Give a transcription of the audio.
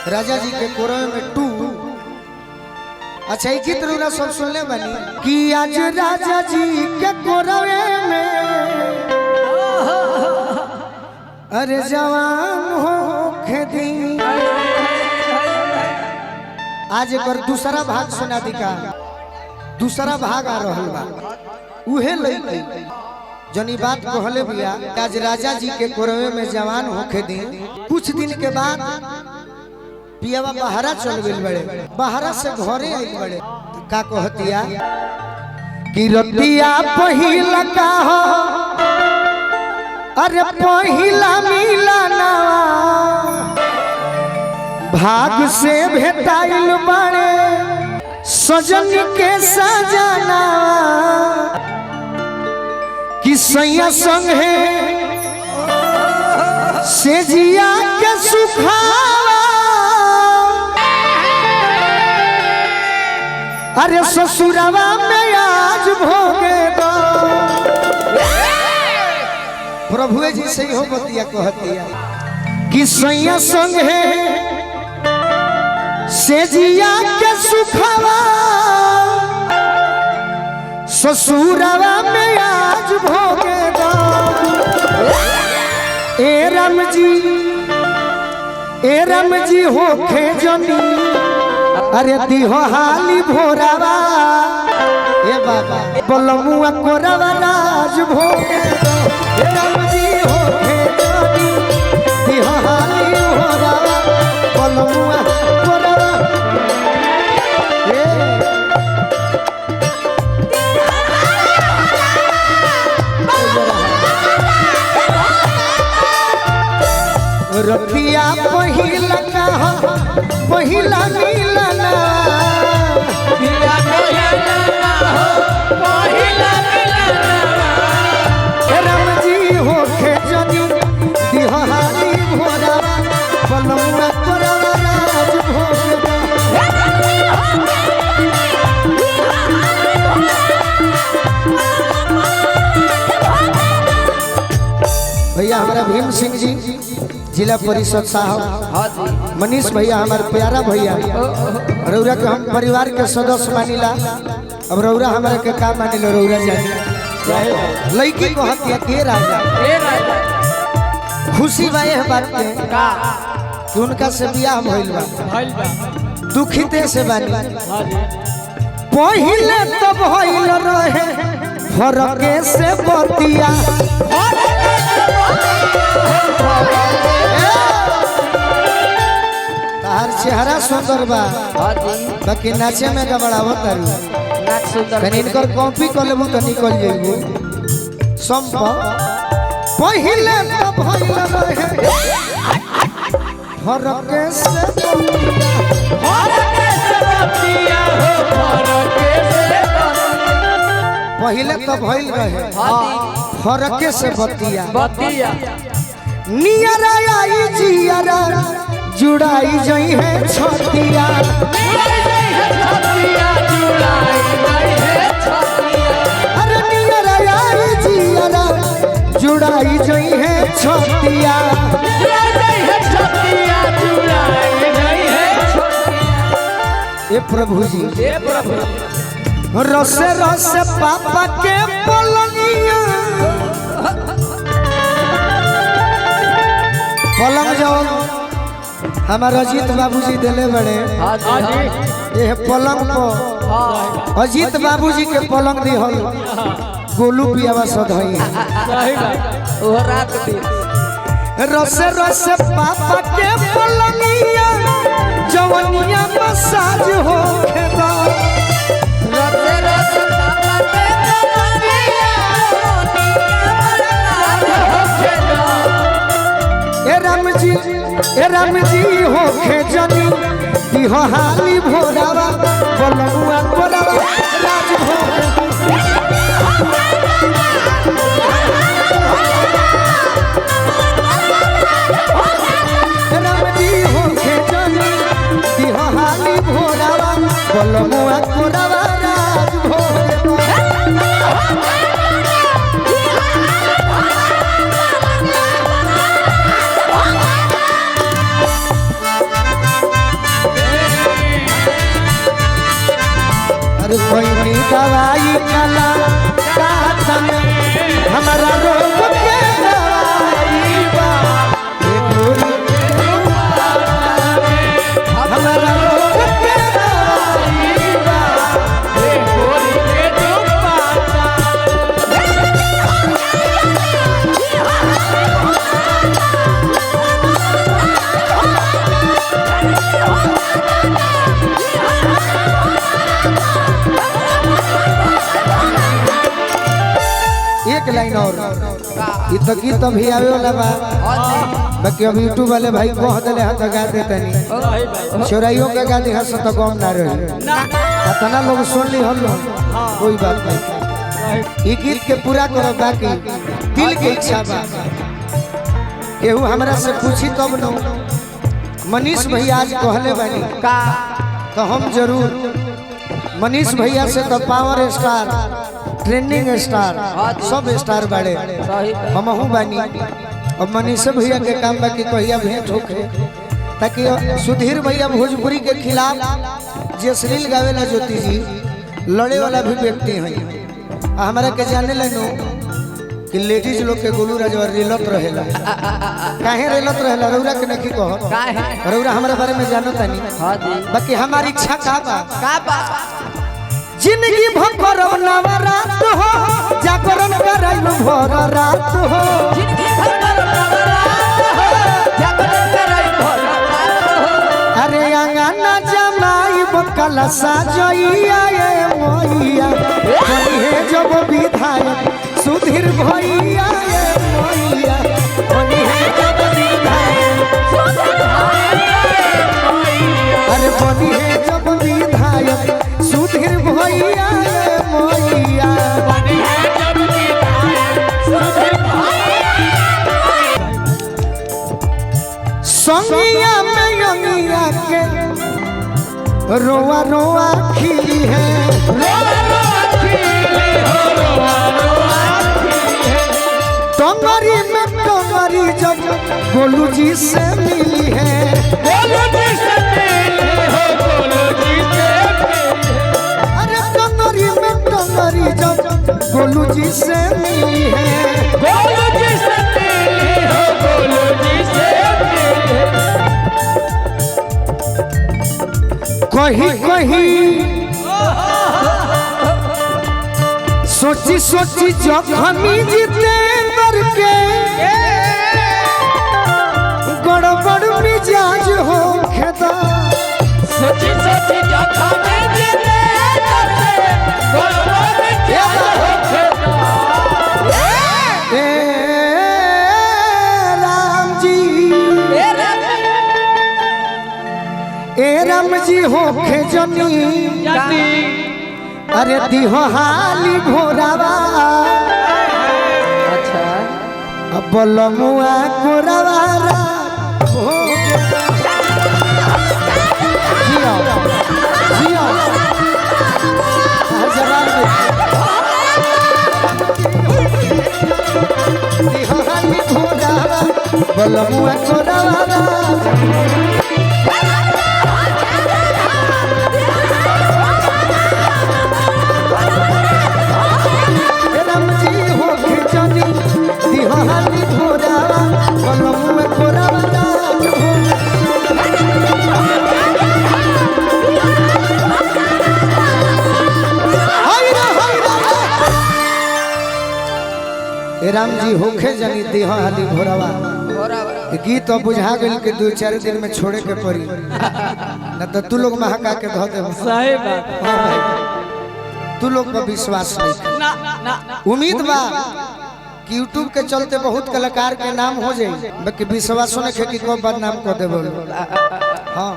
राजा जी के कोरवे में टू। अच्छा एक गीत रउरा सब सुनले बानी कि आज राजा जी के कोरवे में अरे जवान हो खेती। आज एक दूसरा भाग सुना दी का, दूसरा भाग आ रहा बा उहे लई जनी बात कहले बिया। आज राजा जी के कोरवे में जवान होखे दी। कुछ दिन के बाद पियावा बहरा चल गइल बड़े, बहरा से घरे आई बड़े का कहतिया कि रतिया पहिला का हो अरे पहिला मिलना भाग से भेटाइल बड़े सजन के सजना कि सैया संग है से जिया के सुखा अरे ससुरवा में आज भोगे दो। प्रभु जी से हो बतिया कहतिया कि सैया संग है से जिया के सुखवा ससुरवा में आज भोगे दो। ए राम जी होखे जनी अरे दिहो हाली भोरावा ए बाबा बलमुआ कोरावा राज भोगे दो। ए राम जी होखे जनी दिहो हाली भोरावा बलमुआ कोरावा रतिया पहिला का पहिला मिलना रतिया पहिला पहिला मिलना राम जी होखे जनी दिहाली भोरा बलमुआ कोरावा राज भोगे। भैया हमारा भीम सिंह जी जिला परिषद साहब, मनीष भैया हमारे प्यारा भैया, रउरा के हम परिवार के सदस्य मानिला। अब रउरा हमारे के का मानिला रउरा जानी लड़की को हत्या के राजा खुशी बा है बात के कि उनका से बियाह भइल बा दुखिते से बानी। पहिले तो भइल रहे फरके से बतिया तार चेहरा सुंदर बा बाकी नाचे में गबड़ावत तारू नाच सुंदर कनी इनकर कॉपी कर लेबू त निकल जाइबू संप पहिले तो भइल रहे फरके से बतिया पहिले तो भइल रहे फरके से बतिया नियरा आई जियारा जुड़ाई जई है छतिया अरे नियरा आई जियारा जुड़ाई जई है छतिया। ए प्रभु जी रसे रसे पापा के पलंगिया पलंग जो हमारे अजीत बाबूजी दिले बड़े ये पलंग को अजीत बाबूजी के पलंग दी हो गोलू पियावा सधई रसे रसे पापा के पलंगिया जवनिया मसाज हो खेदा रसे रसे पापा के पलंगिया ए राम जी होखे जनी दिहो हाली भोरावा बलमुआ कोरावा राज भोगे। राम जी होखे जनी दिहो हाली भोरावा बलमुआ कोरावा राज भोगे। अरे कोई नी दवाई काला काता में हमारा रोग के दवाई बा ये गोरी हमारा रोग के दवाई बा ये गोरी के दुपाता एक लाइन और ये तो गीत अभी आवे वाला बा बाकी अब यूट्यूब वाले भाई कह दिले हां तो गा देते नहीं चोराइयों के गा दे हंस तो कम ना रही कितना लोग सुन ली हम लोग कोई बात नहीं ये गीत के पूरा करो बाकी दिल के इच्छा बा केहू हमरा से पूछी तब न मनीष भैया आज कहले बानी का तो हम जरूर मनीष भैया से तो पावर स्टार ट्रेंडिंग स्टार सब स्टार बाड़े हमहू बानी और मनीष भैया के काम बाकी कहिया भेंट होके ताकि सुधीर भैया भोजपुरी के खिलाफ जे अश्लील गावेला ज्योति जी लड़े वाला भी व्यक्ति हैं हमारा के जाने लेनो कि लेडीज लोग के गोलू राजवा रेलत रहेला काहे रेलत रहेला रौरा के नहीं कह रौरा हमारे बारे में जानो तनी बाकी हमारी इच्छा का बा जिंदगी भर नवरात हो जागरण करल भर रात हो अरे अंगना जमाई बकला साजइया ए मोइया बनिहे जब विधायक सुधीर भैया ए मोइया बनिहे जब विधायक अरे बनिहे जब विधायक सुधीर भैया ए मोइया बनिहे जब विधायक सुधीर संगिया में यंगिया के रोआ रोआ खिली है टंगरी में टंगरी जब गोलू जी से मिली है अरे टंगरी में टंगरी जब गोलू जी से मिली है कही कही सोची सोची जखमी जीते करके गड़बड़ मिजाज हो खेदा सोची सोची जखमी जीते करके गड़बड़ मिजाज हो खेदा राम जी हो जनी अरे दिहो हाली घोरावा अच्छा अब बलमुआ घोरावा हो जियो जियो हर जवाब दिहो हाली घोरावा बलमुआ घोरावा राम जी होखे जनी देह हाली घोरावा गीत तो बुझा गइल के 2-4 दिन में छोड़े के पड़ी न तो तू लोग महका के धो दे सही बात हां भाई तू लोग पर विश्वास नहीं ना उम्मीद बा कि यूट्यूब के चलते बहुत कलाकार के नाम हो जाए बाकी विश्वास नहीं है कि को बदनाम कर देबो हां